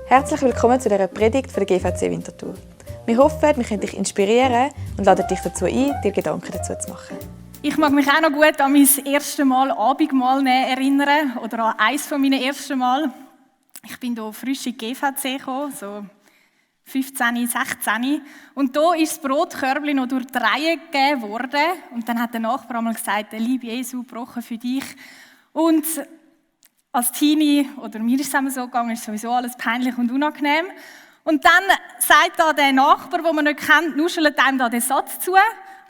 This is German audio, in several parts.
Herzlich willkommen zu dieser Predigt von der GVC Winterthur. Wir hoffen, wir können dich inspirieren und laden dich dazu ein, dir Gedanken dazu zu machen. Ich mag mich auch noch gut an mein erstes Mal Abendmahl erinnern oder an eines meiner ersten Mal. Ich bin hier frisch in die GVC gekommen, so 15, 16. Und da ist das Brotkörbchen noch durch die Reihe gegeben worden. Und dann hat der Nachbar einmal gesagt, der liebe Jesu, gebrochen für dich. Und als Teenie, oder mir ist es immer so gegangen, ist sowieso alles peinlich und unangenehm. Und dann sagt da der Nachbar, den man nicht kennt, nuschelt einem da den Satz zu.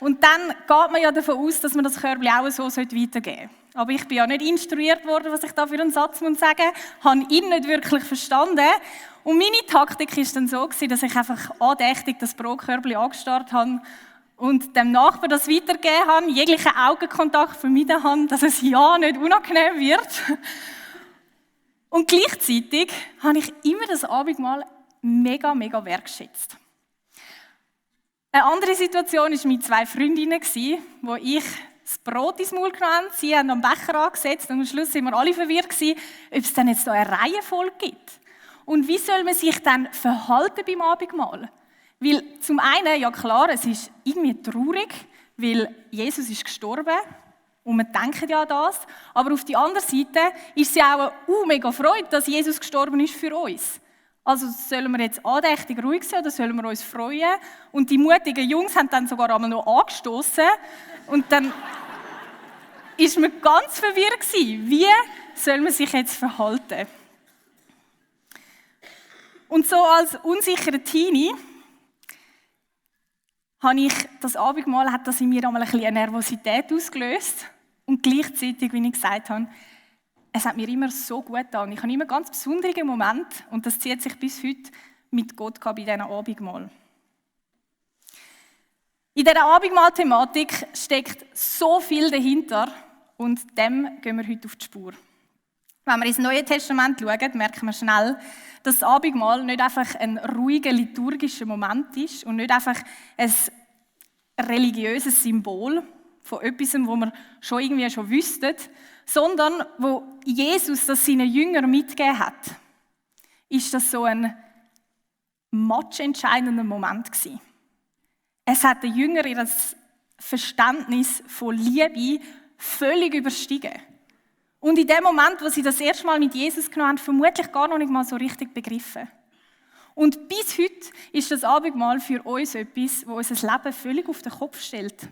Und dann geht man ja davon aus, dass man das Körbchen auch so weitergeben sollte. Aber ich bin ja nicht instruiert worden, was ich da für einen Satz sagen muss. Habe ihn nicht wirklich verstanden. Und meine Taktik war dann so, dass ich einfach andächtig das Brotkörbchen angestarrt habe und dem Nachbar das weitergegeben habe, jeglichen Augenkontakt vermieden habe, dass es ja nicht unangenehm wird. Und gleichzeitig habe ich immer das Abendmahl mega wertgeschätzt. Eine andere Situation war mit zwei Freundinnen, wo ich das Brot ins Maul genommen habe. Sie haben am Becher angesetzt und am Schluss waren wir alle verwirrt, ob es dann jetzt da eine Reihenfolge gibt. Und wie soll man sich dann verhalten beim Abendmahl? Weil zum einen, ja klar, es ist irgendwie traurig, weil Jesus ist gestorben. Und wir denken ja an das. Aber auf der anderen Seite ist sie auch mega Freude, dass Jesus gestorben ist für uns. Also sollen wir jetzt andächtig ruhig sein oder sollen wir uns freuen? Und die mutigen Jungs haben dann sogar einmal noch angestoßen. Und dann ist man ganz verwirrt gewesen. Wie soll man sich jetzt verhalten? Und so als unsicherer Teenie habe ich das Abendmahl, hat das in mir einmal ein bisschen eine Nervosität ausgelöst. Und gleichzeitig, wie ich gesagt habe, es hat mir immer so gut getan. Ich habe immer ganz besondere Momente, und das zieht sich bis heute mit Gott bei diesen Abendmahl. In dieser Abendmahl-Thematik steckt so viel dahinter und dem gehen wir heute auf die Spur. Wenn wir ins Neue Testament schauen, merken wir schnell, dass das Abendmahl nicht einfach ein ruhiger, liturgischer Moment ist und nicht einfach ein religiöses Symbol von etwas, wo wir schon wüssten, sondern wo Jesus das seinen Jüngern mitgegeben hat, ist das so ein matchentscheidender Moment gewesen. Es hat den Jüngern ihr Verständnis von Liebe völlig überstiegen. Und in dem Moment, wo sie das erste Mal mit Jesus genommen haben, vermutlich gar noch nicht mal so richtig begriffen. Und bis heute ist das Abendmahl für uns etwas, das unser Leben völlig auf den Kopf stellt.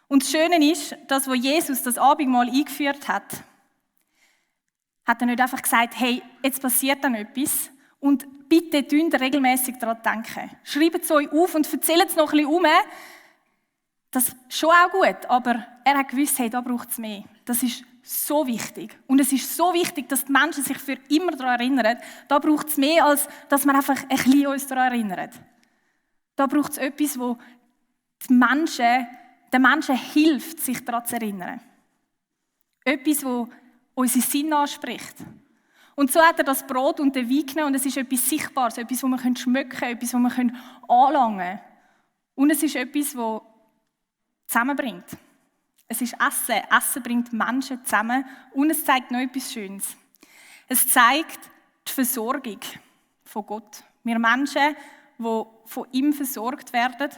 Und das Schöne ist, dass, wo Jesus das Abendmahl eingeführt hat er nicht einfach gesagt, hey, jetzt passiert dann etwas und bitte dünnt regelmäßig daran denken. Schreibt es euch auf und erzählt es noch ein bisschen um. Das ist schon auch gut, aber er hat gewusst, hey, da braucht es mehr. Das ist so wichtig. Und es ist so wichtig, dass die Menschen sich für immer daran erinnern. Da braucht es mehr, als dass wir einfach ein bisschen uns daran erinnern. Da braucht es etwas, wo den Menschen hilft, sich daran zu erinnern. Etwas, das unsere Sinne anspricht. Und so hat er das Brot und den Wein genommen und es ist etwas Sichtbares, etwas, das wir schmecken können, etwas, das wir anlangen können. Und es ist etwas, das zusammenbringt. Es ist Essen. Essen bringt Menschen zusammen und es zeigt noch etwas Schönes. Es zeigt die Versorgung von Gott. Wir Menschen, die von ihm versorgt werden,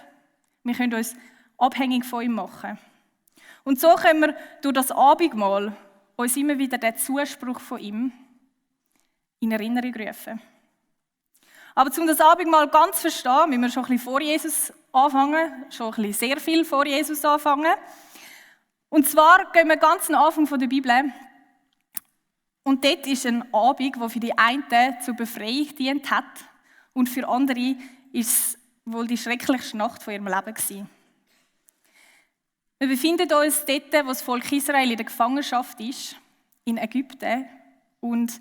wir können uns abhängig von ihm machen. Und so können wir durch das Abendmahl uns immer wieder den Zuspruch von ihm in Erinnerung rufen. Aber um das Abendmahl ganz zu verstehen, müssen wir schon ein bisschen vor Jesus anfangen, schon ein bisschen sehr viel vor Jesus anfangen. Und zwar gehen wir ganz am Anfang der Bibel. Und dort ist ein Abend, der für die einen zur Befreiung dient hat und für andere ist es wohl die schrecklichste Nacht von ihrem Leben gewesen. Wir befinden uns dort, wo das Volk Israel in der Gefangenschaft ist, in Ägypten. Und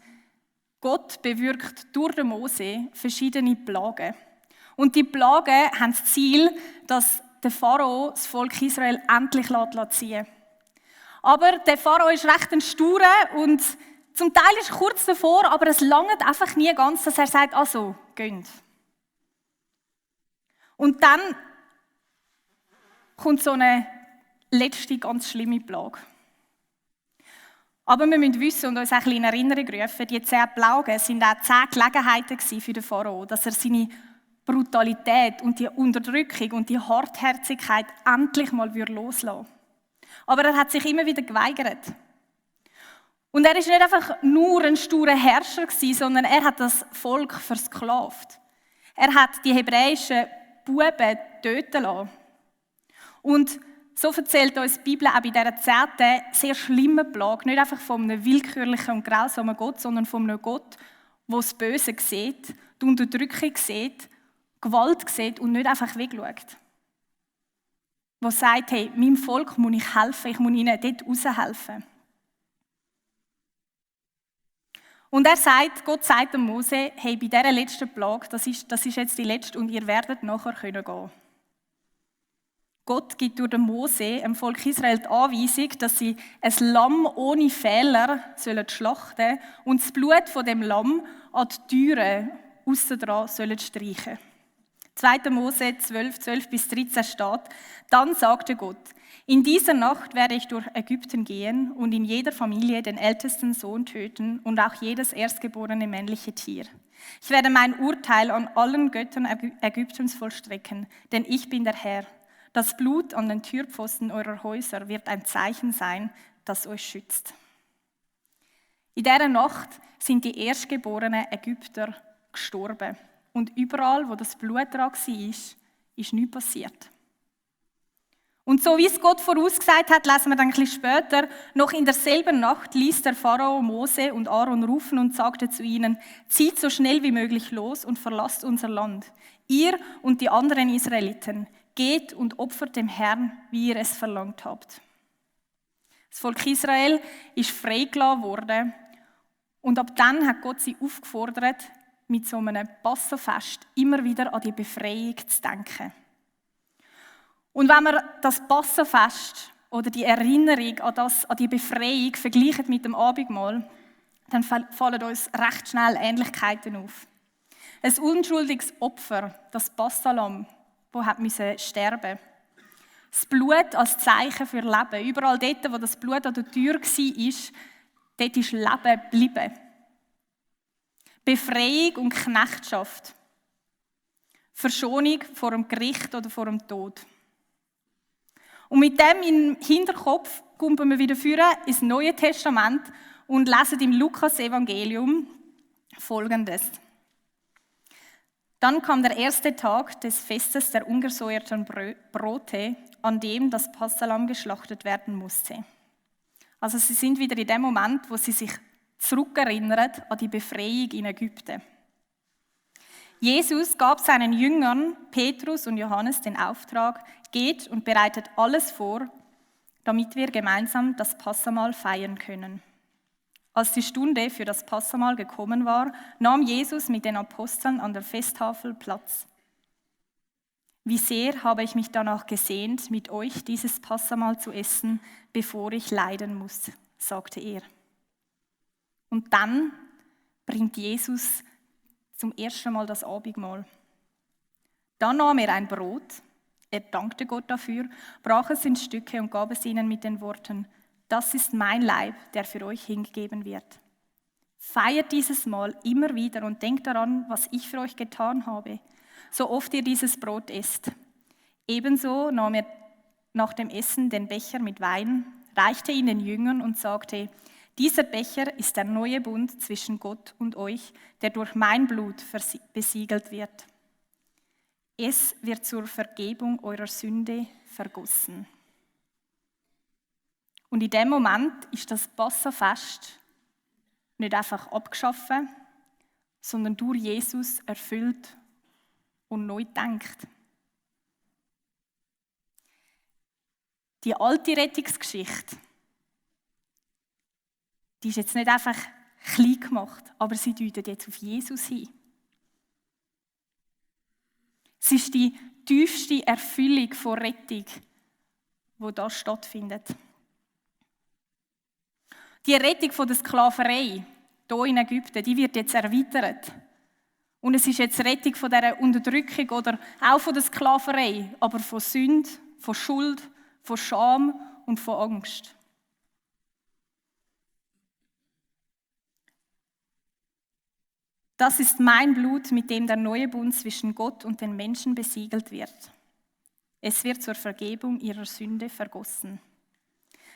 Gott bewirkt durch den Mose verschiedene Plagen. Und die Plagen haben das Ziel, dass der Pharao das Volk Israel endlich ziehen lässt. Aber der Pharao ist recht ein Sturer und zum Teil ist er kurz davor, aber es langt einfach nie ganz, dass er sagt, also, geht. Und dann kommt so eine letzte ganz schlimme Plage. Aber wir müssen wissen und uns ein bisschen in Erinnerung rufen, die 10 Plagen waren auch 10 Gelegenheiten für den Pharao, dass er seine Brutalität und die Unterdrückung und die Hartherzigkeit endlich mal loslassen würde. Aber er hat sich immer wieder geweigert. Und er war nicht einfach nur ein sturer Herrscher, sondern er hat das Volk versklavt. Er hat die hebräischen Buben töten lassen. Und so erzählt uns die Bibel auch bei dieser 10. sehr schlimmen Plage, nicht einfach von einem willkürlichen und grausamen Gott, sondern von einem Gott, der das Böse sieht, die Unterdrückung sieht, Gewalt sieht und nicht einfach wegschaut. Der sagt, hey, meinem Volk muss ich helfen, ich muss ihnen dort raushelfen. Und Gott sagt dem Mose, hey, bei dieser letzten Plage, das ist jetzt die letzte und ihr werdet nachher gehen können. Gott gibt durch den Mose dem Volk Israel die Anweisung, dass sie ein Lamm ohne Fehler schlachten sollen und das Blut von dem Lamm an die Türen aussen dran streichen sollen. 2. Mose 12 bis 13 steht, dann sagte Gott, in dieser Nacht werde ich durch Ägypten gehen und in jeder Familie den ältesten Sohn töten und auch jedes erstgeborene männliche Tier. Ich werde mein Urteil an allen Göttern Ägyptens vollstrecken, denn ich bin der Herr. Das Blut an den Türpfosten eurer Häuser wird ein Zeichen sein, das euch schützt. In dieser Nacht sind die erstgeborenen Ägypter gestorben. Und überall, wo das Blut dran war, ist nichts passiert. Und so wie es Gott vorausgesagt hat, lesen wir dann ein bisschen später, noch in derselben Nacht ließ der Pharao Mose und Aaron rufen und sagte zu ihnen, zieht so schnell wie möglich los und verlasst unser Land. Ihr und die anderen Israeliten, geht und opfert dem Herrn, wie ihr es verlangt habt. Das Volk Israel ist freigelassen worden und ab dann hat Gott sie aufgefordert, mit so einem Passafest immer wieder an die Befreiung zu denken. Und wenn wir das Passafest oder die Erinnerung an die Befreiung vergleichen mit dem Abendmahl, dann fallen uns recht schnell Ähnlichkeiten auf. Ein unschuldiges Opfer, das Passalamm, das sterben musste. Das Blut als Zeichen für Leben. Überall dort, wo das Blut an der Tür war, dort ist Leben geblieben. Befreiung und Knechtschaft. Verschonung vor dem Gericht oder vor dem Tod. Und mit dem im Hinterkopf kommen wir wieder ins Neue Testament und lesen im Lukas-Evangelium Folgendes. Dann kam der erste Tag des Festes der ungesäuerten Brote, an dem das Passalamm geschlachtet werden musste. Also sie sind wieder in dem Moment, wo sie sich zurückerinnern an die Befreiung in Ägypten. Jesus gab seinen Jüngern, Petrus und Johannes, den Auftrag, geht und bereitet alles vor, damit wir gemeinsam das Passamahl feiern können. Als die Stunde für das Passamahl gekommen war, nahm Jesus mit den Aposteln an der Festtafel Platz. Wie sehr habe ich mich danach gesehnt, mit euch dieses Passamahl zu essen, bevor ich leiden muss, sagte er. Und dann bringt Jesus zum ersten Mal das Abendmahl. Dann nahm er ein Brot, er dankte Gott dafür, brach es in Stücke und gab es ihnen mit den Worten, das ist mein Leib, der für euch hingegeben wird. Feiert dieses Mal immer wieder und denkt daran, was ich für euch getan habe, so oft ihr dieses Brot esst. Ebenso nahm er nach dem Essen den Becher mit Wein, reichte ihn den Jüngern und sagte, dieser Becher ist der neue Bund zwischen Gott und euch, der durch mein Blut besiegelt wird. Es wird zur Vergebung eurer Sünde vergossen. Und in dem Moment ist das Passafest nicht einfach abgeschafft, sondern durch Jesus erfüllt und neu gedacht. Die alte Rettungsgeschichte, die ist jetzt nicht einfach klein gemacht, aber sie deutet jetzt auf Jesus hin. Es ist die tiefste Erfüllung von Rettung, die da stattfindet. Die Rettung von der Sklaverei hier in Ägypten, die wird jetzt erweitert. Und es ist jetzt Rettung von dieser Unterdrückung oder auch von der Sklaverei, aber von Sünde, von Schuld, von Scham und von Angst. Das ist mein Blut, mit dem der neue Bund zwischen Gott und den Menschen besiegelt wird. Es wird zur Vergebung ihrer Sünde vergossen.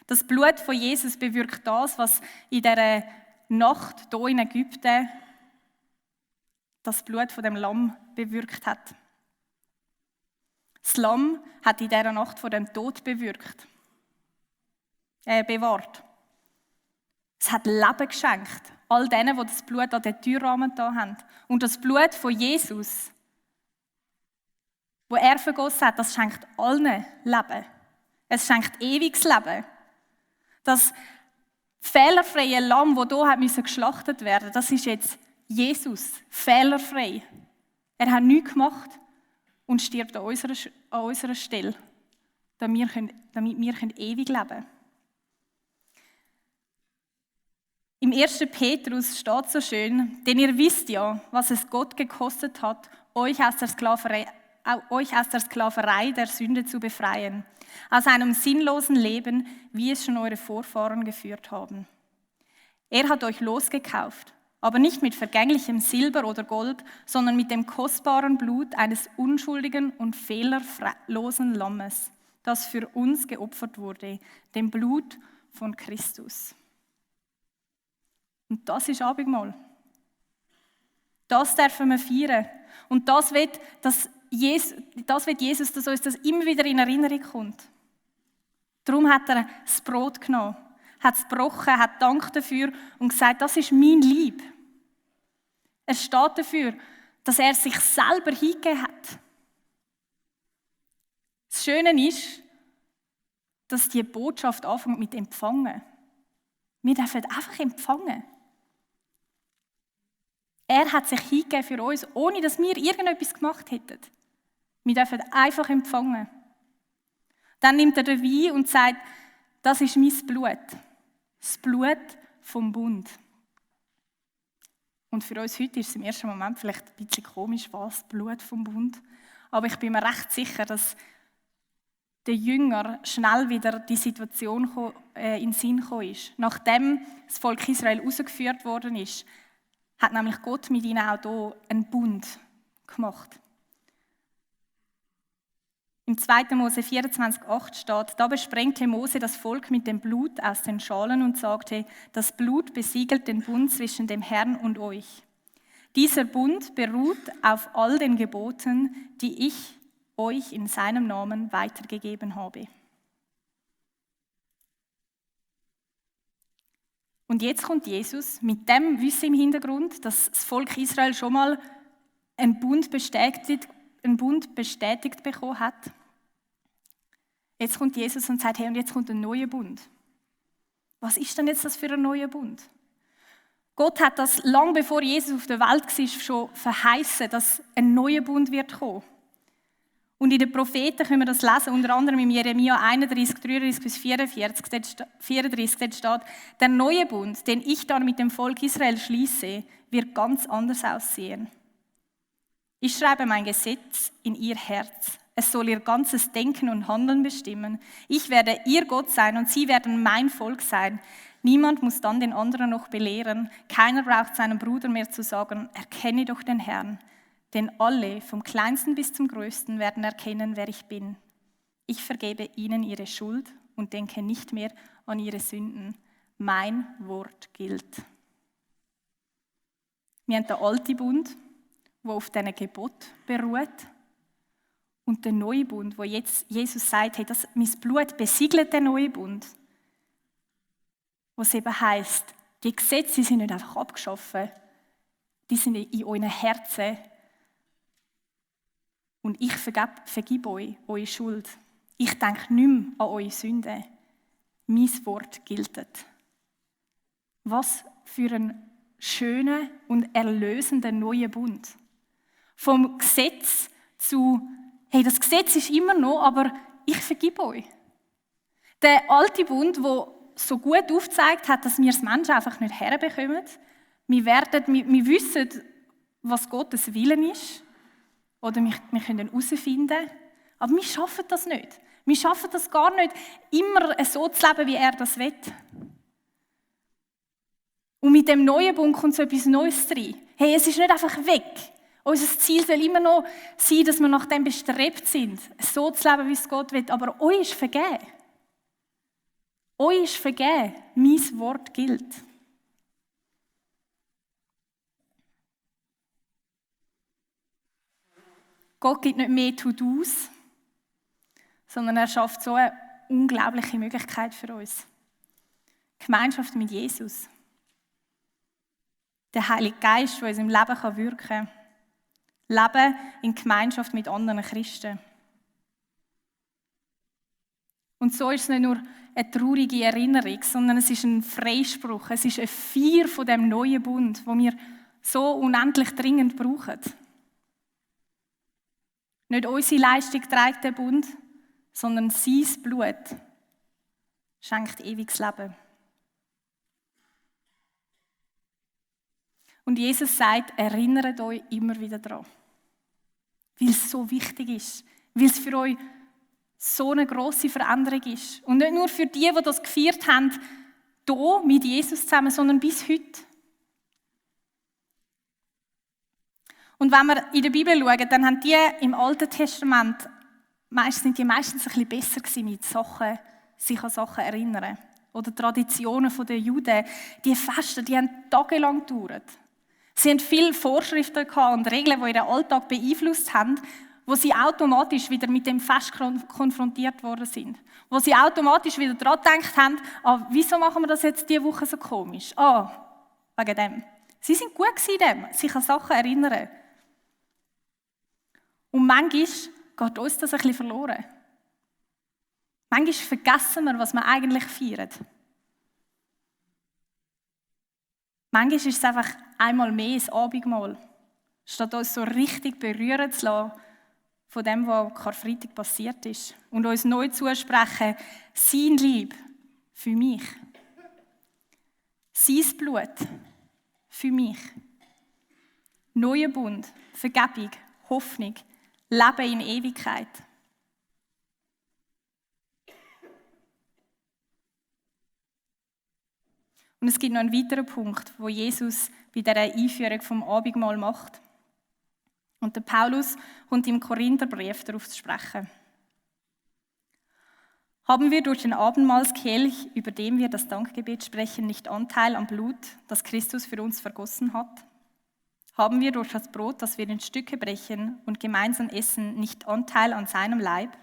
Das Blut von Jesus bewirkt das, was in dieser Nacht hier in Ägypten das Blut von dem Lamm bewirkt hat. Das Lamm hat in dieser Nacht vor dem Tod bewahrt. Es hat Leben geschenkt, all denen, die das Blut an den Türrahmen da haben. Und das Blut von Jesus, wo er vergossen hat, das schenkt allen Leben. Es schenkt ewiges Leben. Das fehlerfreie Lamm, das hier geschlachtet werden musste, das ist jetzt Jesus, fehlerfrei. Er hat nichts gemacht und stirbt an unserer Stelle, damit wir ewig leben können. Im 1. Petrus steht so schön, denn ihr wisst ja, was es Gott gekostet hat, euch aus der Sklaverei der Sünde zu befreien, aus einem sinnlosen Leben, wie es schon eure Vorfahren geführt haben. Er hat euch losgekauft, aber nicht mit vergänglichem Silber oder Gold, sondern mit dem kostbaren Blut eines unschuldigen und fehlerlosen Lammes, das für uns geopfert wurde, dem Blut von Christus. Und das ist Abendmahl. Das dürfen wir feiern. Und das will Jesus, dass uns das immer wieder in Erinnerung kommt. Darum hat er das Brot genommen, hat es gebrochen, hat Dank dafür und gesagt, das ist mein Leib. Er steht dafür, dass er sich selber hingegeben hat. Das Schöne ist, dass die Botschaft anfängt mit Empfangen. Wir dürfen einfach empfangen. Er hat sich hingegeben für uns, ohne dass wir irgendetwas gemacht hätten. Wir dürfen einfach empfangen. Dann nimmt er den Wein und sagt, das ist mein Blut. Das Blut vom Bund. Und für uns heute ist es im ersten Moment vielleicht ein bisschen komisch, was, Blut vom Bund. Aber ich bin mir recht sicher, dass der Jünger schnell wieder die Situation in den Sinn gekommen ist. Nachdem das Volk Israel herausgeführt worden ist, hat nämlich Gott mit ihnen auch hier einen Bund gemacht. Im 2. Mose 24,8 steht, da besprengte Mose das Volk mit dem Blut aus den Schalen und sagte, das Blut besiegelt den Bund zwischen dem Herrn und euch. Dieser Bund beruht auf all den Geboten, die ich euch in seinem Namen weitergegeben habe. Und jetzt kommt Jesus mit dem Wissen im Hintergrund, dass das Volk Israel schon mal einen Bund bestätigt bekommen hat. Jetzt kommt Jesus und sagt, hey, und jetzt kommt ein neuer Bund. Was ist denn jetzt das für ein neuer Bund? Gott hat das lang bevor Jesus auf der Welt war, schon verheißen, dass ein neuer Bund wird kommen. Und in den Propheten können wir das lesen, unter anderem im Jeremia 31, 33 bis 34, dort steht, der neue Bund, den ich dann mit dem Volk Israel schließe, wird ganz anders aussehen. Ich schreibe mein Gesetz in ihr Herz. Es soll ihr ganzes Denken und Handeln bestimmen. Ich werde ihr Gott sein und sie werden mein Volk sein. Niemand muss dann den anderen noch belehren. Keiner braucht seinem Bruder mehr zu sagen, erkenne doch den Herrn. Denn alle, vom Kleinsten bis zum Größten, werden erkennen, wer ich bin. Ich vergebe ihnen ihre Schuld und denke nicht mehr an ihre Sünden. Mein Wort gilt. Wir haben den alten Bund, der auf diesen Gebot beruht. Und der neue Bund, wo jetzt Jesus sagt, hey, mein Blut besiegelt den neuen Bund. Was eben heisst, die Gesetze sind nicht einfach abgeschaffen, die sind in euren Herzen. Und ich vergib euch eure Schuld. Ich denke nicht mehr an eure Sünden. Mein Wort gilt. Was für einen schönen und erlösenden neuen Bund. Vom Gesetz zu, hey, das Gesetz ist immer noch, aber ich vergib euch. Der alte Bund, der so gut aufgezeigt hat, dass wir als Menschen einfach nicht herbekommen. Wir wissen, was Gottes Willen ist. Oder wir können herausfinden, aber wir schaffen das nicht. Wir schaffen das gar nicht, immer so zu leben, wie er das will. Und mit dem neuen Bund kommt so etwas Neues rein. Hey, es ist nicht einfach weg. Unser Ziel soll immer noch sein, dass wir nach dem bestrebt sind, so zu leben, wie es Gott will. Aber euch ist vergeben. Euch ist vergeben. Mein Wort gilt. Gott gibt nicht mehr To-Dos, sondern er schafft so eine unglaubliche Möglichkeit für uns. Gemeinschaft mit Jesus. Der Heilige Geist, der in unserem Leben wirken kann. Leben in Gemeinschaft mit anderen Christen. Und so ist es nicht nur eine traurige Erinnerung, sondern es ist ein Freispruch. Es ist eine Feier von dem neuen Bund, den wir so unendlich dringend brauchen. Nicht unsere Leistung trägt den Bund, sondern sein Blut schenkt ewiges Leben. Und Jesus sagt, erinnert euch immer wieder daran. Weil es so wichtig ist. Weil es für euch so eine grosse Veränderung ist. Und nicht nur für die das gefeiert haben, hier mit Jesus zusammen, sondern bis heute. Und wenn wir in der Bibel schauen, dann haben die im Alten Testament, sind die meistens ein bisschen besser gewesen mit Sachen, sich an Sachen erinnern. Oder Traditionen der Juden, die Feste, die haben tagelang gedauert. Sie hatten viele Vorschriften und Regeln, die ihren Alltag beeinflusst haben, wo sie automatisch wieder mit dem Fest konfrontiert worden sind. Wo sie automatisch wieder daran gedacht haben, wieso machen wir das jetzt diese Woche so komisch? Wegen dem. Sie sind gut in dem, sich an Sachen erinnern. Und manchmal geht uns das ein bisschen verloren. Manchmal vergessen wir, was wir eigentlich feiern. Manchmal ist es einfach einmal mehr ein Abendmahl, statt uns so richtig berühren zu lassen von dem, was Karfreitag passiert ist. Und uns neu zusprechen, sein Lieb für mich. Sein Blut für mich. Neuer Bund, Vergebung, Hoffnung, Leben in Ewigkeit. Und es gibt noch einen weiteren Punkt, wo Jesus bei dieser Einführung vom Abendmahl macht. Und der Paulus kommt im Korintherbrief darauf zu sprechen. Haben wir durch den Abendmahlskelch, über dem wir das Dankgebet sprechen, nicht Anteil am Blut, das Christus für uns vergossen hat? Haben wir durch das Brot, das wir in Stücke brechen und gemeinsam essen, nicht Anteil an seinem Leib?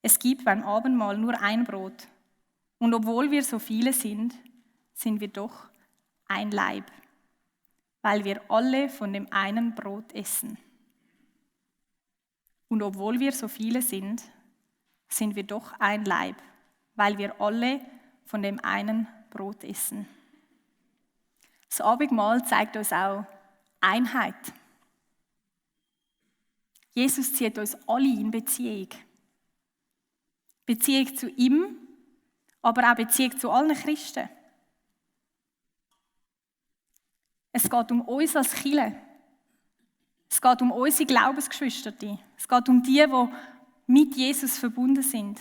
Es gibt beim Abendmahl nur ein Brot. Und obwohl wir so viele sind, sind wir doch ein Leib, weil wir alle von dem einen Brot essen. Und obwohl wir so viele sind, sind wir doch ein Leib, weil wir alle von dem einen Brot essen. Das Abendmahl zeigt uns auch Einheit. Jesus zieht uns alle in Beziehung. Beziehung zu ihm, aber auch Beziehung zu allen Christen. Es geht um uns als Kirche. Es geht um unsere Glaubensgeschwister. Es geht um die mit Jesus verbunden sind.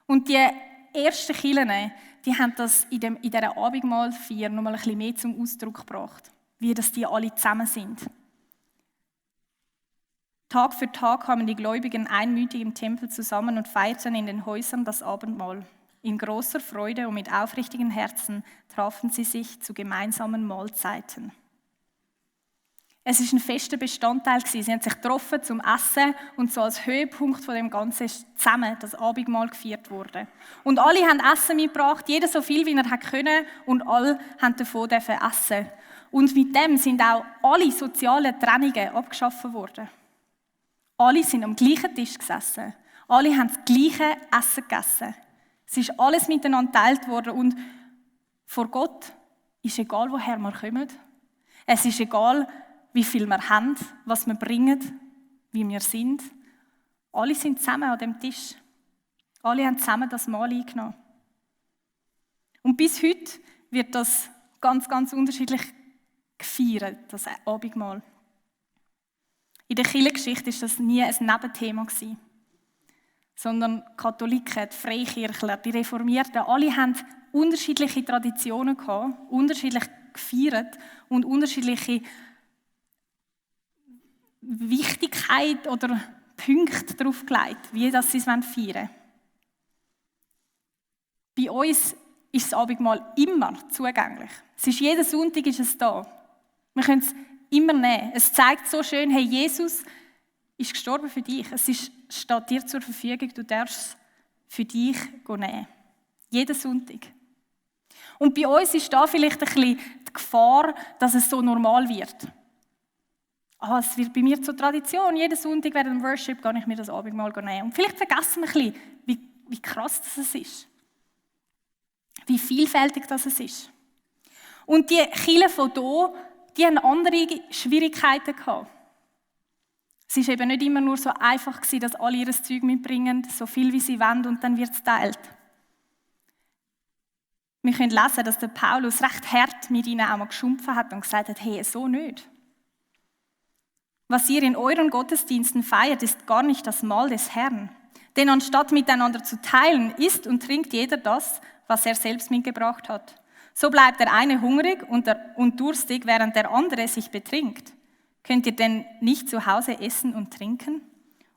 Und die ersten Kirchen, die haben das in dieser Abendmahlfeier noch mal ein bisschen mehr zum Ausdruck gebracht, wie das die alle zusammen sind. Tag für Tag kamen die Gläubigen einmütig im Tempel zusammen und feierten in den Häusern das Abendmahl. In großer Freude und mit aufrichtigen Herzen trafen sie sich zu gemeinsamen Mahlzeiten. Es war ein fester Bestandteil. Sie haben sich getroffen zum Essen und so als Höhepunkt von dem Ganzen ist zusammen das Abendmahl gefeiert worden. Und alle haben Essen mitgebracht, jeder so viel, wie er konnte, und alle haben davon essen. Und mit dem sind auch alle sozialen Trennungen abgeschaffen worden. Alle sind am gleichen Tisch gesessen. Alle haben das gleiche Essen gegessen. Es ist alles miteinander geteilt worden und vor Gott ist egal, woher wir kommen. Es ist egal, wie viel wir haben, was wir bringen, wie wir sind. Alle sind zusammen an dem Tisch. Alle haben zusammen das Mahl eingenommen. Und bis heute wird das ganz, ganz unterschiedlich gefeiert, das Abendmahl. In der Kirchengeschichte war das nie ein Nebenthema. sondern die Katholiken, die Freikirchler, die Reformierten, alle haben unterschiedliche Traditionen gehabt, unterschiedlich gefeiert und unterschiedliche Wichtigkeit oder Punkte darauf gelegt, wie das sie es feiern wollen. Bei uns ist das Abendmahl immer zugänglich. Es ist jeden Sonntag ist es da. Wir können es immer nehmen. Es zeigt so schön, hey, Jesus ist gestorben für dich. Steht dir zur Verfügung, du darfst es für dich nehmen. Jeden Sonntag. Und bei uns ist da vielleicht ein bisschen die Gefahr, dass es so normal wird. Es wird bei mir zur Tradition. Jeden Sonntag während dem Worship gehe ich mir das Abendmahl nehmen. Und vielleicht vergessen wir ein bisschen, wie krass das ist. Wie vielfältig das ist. Und die Kirchen von hier, die haben andere Schwierigkeiten gehabt. Es war eben nicht immer nur so einfach, dass alle ihr Zeug mitbringen, so viel wie sie wollen, und dann wird es geteilt. Wir können lesen, dass der Paulus recht hart mit ihnen auch mal geschumpfen hat und gesagt hat, hey, so nicht. Was ihr in euren Gottesdiensten feiert, ist gar nicht das Mahl des Herrn. Denn anstatt miteinander zu teilen, isst und trinkt jeder das, was er selbst mitgebracht hat. So bleibt der eine hungrig und durstig, während der andere sich betrinkt. Könnt ihr denn nicht zu Hause essen und trinken?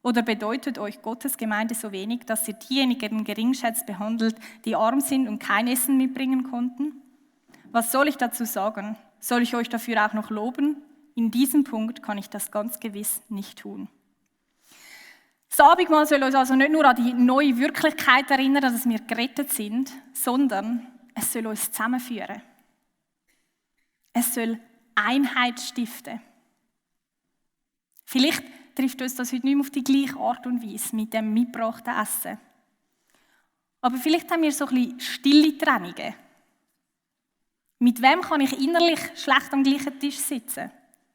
Oder bedeutet euch Gottes Gemeinde so wenig, dass ihr diejenigen geringschätzt behandelt, die arm sind und kein Essen mitbringen konnten? Was soll ich dazu sagen? Soll ich euch dafür auch noch loben? In diesem Punkt kann ich das ganz gewiss nicht tun. Das Abendmahl soll uns also nicht nur an die neue Wirklichkeit erinnern, dass wir gerettet sind, sondern es soll uns zusammenführen. Es soll Einheit stiften. Vielleicht trifft uns das heute nicht mehr auf die gleiche Art und Weise mit dem mitgebrachten Essen. Aber vielleicht haben wir so ein bisschen stille Trennungen. Mit wem kann ich innerlich schlecht am gleichen Tisch sitzen?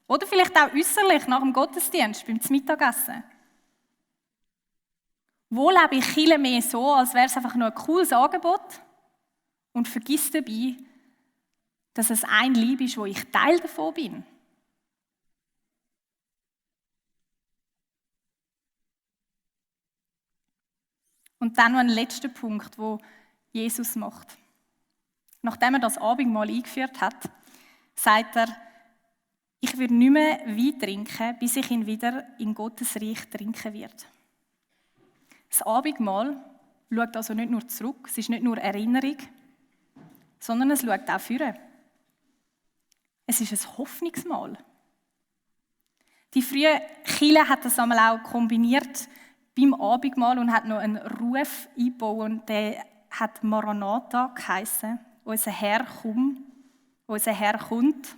Oder vielleicht auch äußerlich nach dem Gottesdienst, beim Mittagessen. Wo lebe ich Kirche mehr so, als wäre es einfach nur ein cooles Angebot und vergiss dabei, dass es ein Lieb ist, wo ich Teil davon bin. Und dann noch ein letzter Punkt, wo Jesus macht. Nachdem er das Abendmahl eingeführt hat, sagt er, ich werde nicht mehr Wein trinken, bis ich ihn wieder in Gottes Reich trinken werde. Das Abendmahl schaut also nicht nur zurück, es ist nicht nur Erinnerung, sondern es schaut auch vor. Es ist ein Hoffnungsmahl. Die frühe Kirche hat das einmal auch kombiniert beim Abendmahl und hat noch einen Ruf eingebaut, und der hat Maranatha geheissen, unser Herr komm, unser Herr kommt.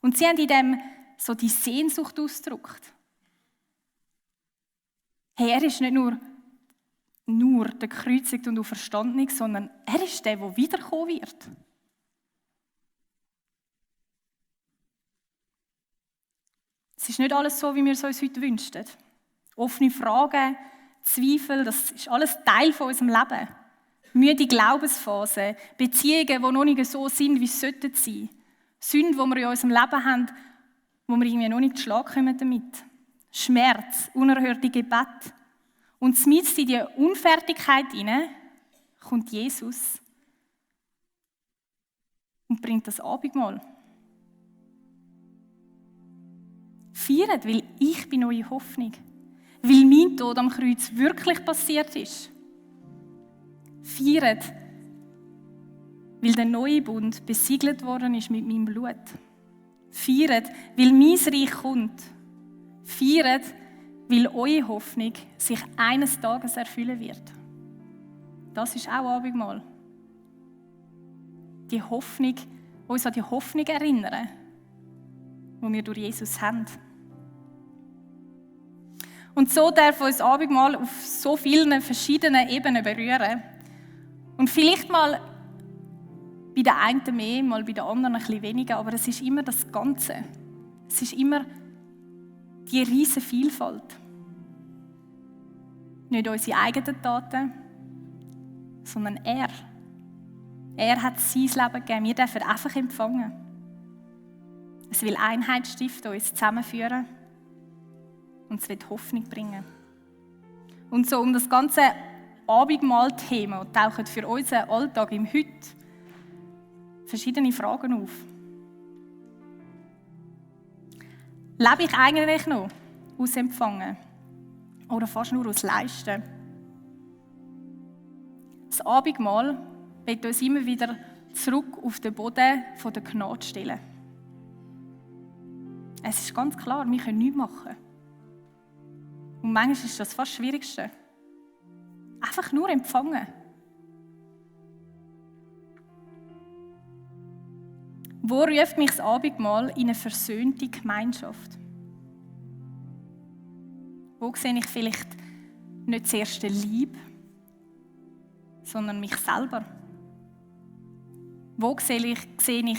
Und sie haben in dem so die Sehnsucht ausgedrückt. Hey, er ist nicht nur der Gekreuzigte und Auferstandene, sondern er ist der wiederkommen wird. Es ist nicht alles so, wie wir es uns heute wünschen. Offene Fragen, Zweifel, das ist alles Teil von unserem Leben. Müde Glaubensphasen, Beziehungen, die noch nicht so sind, wie sie sein sollten. Sünden, die wir in unserem Leben haben, wo wir irgendwie noch nicht zu Schlag kommen damit. Schmerz, unerhörte Gebet. Und mitten in die Unfertigkeit hinein kommt Jesus und bringt das Abendmahl. Feiert, weil ich bin eure Hoffnung. Weil mein Tod am Kreuz wirklich passiert ist. Feiert, weil der neue Bund besiegelt worden ist mit meinem Blut. Feiert, weil mein Reich kommt. Feiert, weil eure Hoffnung sich eines Tages erfüllen wird. Das ist auch Abendmahl. Die Hoffnung, uns an die Hoffnung erinnern, die wir durch Jesus haben. Und so darf uns Abendmahl auf so vielen verschiedenen Ebenen berühren. Und vielleicht mal bei den einen mehr, mal bei den anderen ein bisschen weniger, aber es ist immer das Ganze. Es ist immer die riesige Vielfalt. Nicht unsere eigenen Taten, sondern er. Er hat sein Leben gegeben, wir dürfen einfach empfangen. Es will Einheit stiften, uns zusammenführen und es wird Hoffnung bringen. Und so um das ganze Abendmahl-Thema tauchen für unseren Alltag im Heute verschiedene Fragen auf. Lebe ich eigentlich noch aus Empfangen oder fast nur aus Leisten? Das Abendmahl wird uns immer wieder zurück auf den Boden der Gnade stellen. Es ist ganz klar, wir können nichts machen. Und manchmal ist das fast das Schwierigste. Einfach nur empfangen. Wo ruft mich das Abendmahl in eine versöhnte Gemeinschaft? Wo sehe ich vielleicht nicht zuerst den Lieb, sondern mich selber? Wo sehe ich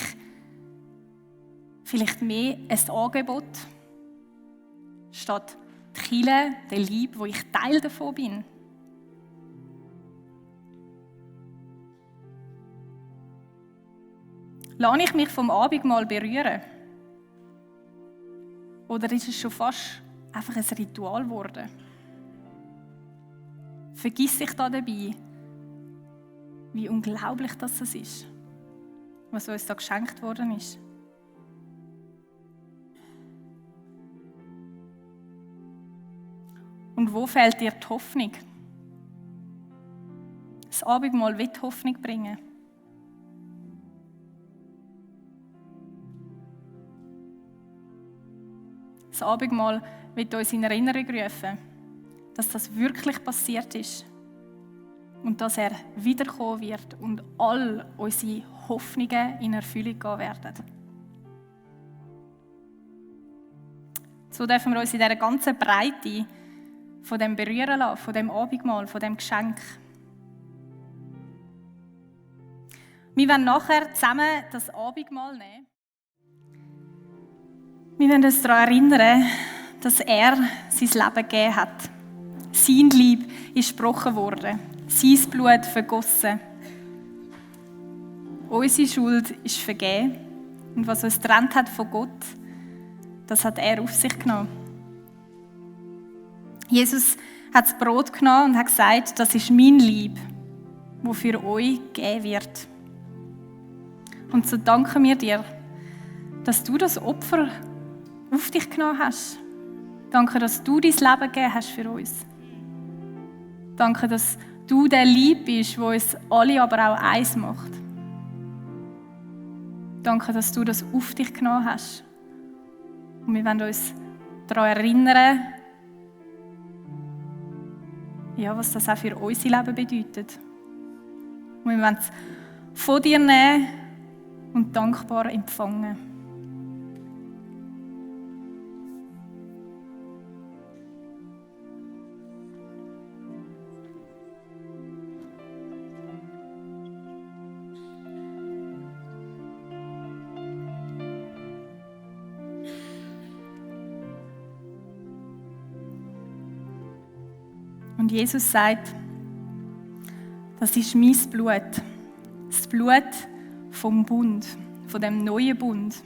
vielleicht mehr ein Angebot, statt die Kirche, den Lieb, wo ich Teil davon bin? Lasse ich mich vom Abendmahl berühren? Oder ist es schon fast einfach ein Ritual geworden? Vergiss ich da dabei, wie unglaublich das ist, was uns da geschenkt worden ist? Und wo fehlt dir die Hoffnung? Das Abendmahl wird Hoffnung bringen. Das Abendmahl wird uns in Erinnerung rufen, dass das wirklich passiert ist und dass er wiederkommen wird und all unsere Hoffnungen in Erfüllung gehen werden. So dürfen wir uns in dieser ganzen Breite von dem berühren lassen, von dem Abendmahl, von dem Geschenk. Wir werden nachher zusammen das Abendmahl nehmen. Wir werden uns daran erinnern, dass er sein Leben gegeben hat. Sein Leib ist gebrochen worden, sein Blut vergossen. Unsere Schuld ist vergeben und was uns getrennt hat von Gott, das hat er auf sich genommen. Jesus hat das Brot genommen und hat gesagt, das ist mein Leib, das für euch gegeben wird. Und so danken wir dir, dass du das Opfer auf dich genommen hast. Danke, dass du dein Leben gegeben hast für uns. Danke, dass du der Lieb bist, der uns alle aber auch eins macht. Danke, dass du das auf dich genommen hast. Und wir wollen uns daran erinnern, ja, was das auch für unser Leben bedeutet. Und wir wollen es von dir nehmen und dankbar empfangen. Und Jesus sagt, das ist mein Blut, das Blut vom Bund, von dem neuen Bund.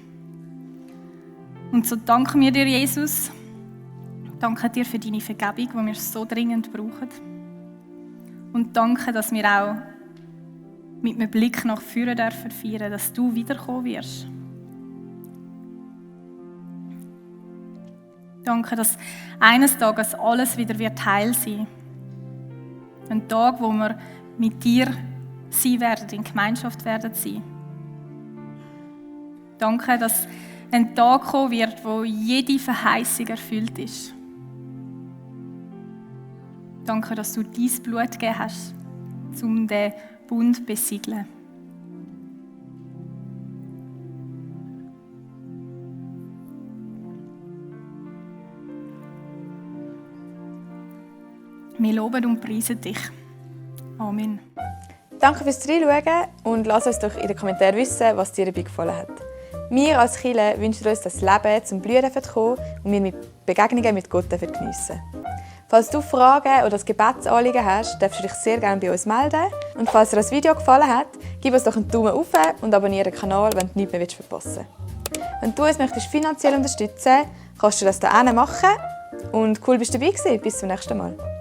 Und so danken wir dir, Jesus, danke dir für deine Vergebung, die wir so dringend brauchen. Und danke, dass wir auch mit einem Blick nach vorne dürfen feiern, dass du wiederkommen wirst. Danke, dass eines Tages alles wieder heil sein wird. Ein Tag, wo wir mit dir sein werden, in Gemeinschaft werden sein. Danke, dass ein Tag kommen wird, wo jede Verheißung erfüllt ist. Danke, dass du dein Blut gegeben hast, um den Bund zu besiegeln. Wir loben und preisen dich. Amen. Danke fürs Reinschauen und lass uns doch in den Kommentaren wissen, was dir dabei gefallen hat. Wir als Kirche wünschen uns, dass das Leben zum Blühen kommen und wir mit Begegnungen mit Gott geniessen. Falls du Fragen oder ein Gebetsanliegen hast, darfst du dich sehr gerne bei uns melden. Und falls dir das Video gefallen hat, gib uns doch einen Daumen hoch und abonniere den Kanal, wenn du nichts mehr verpassen willst. Wenn du uns finanziell unterstützen möchtest, kannst du das hier machen. Und cool, bist du dabei gewesen. Bis zum nächsten Mal.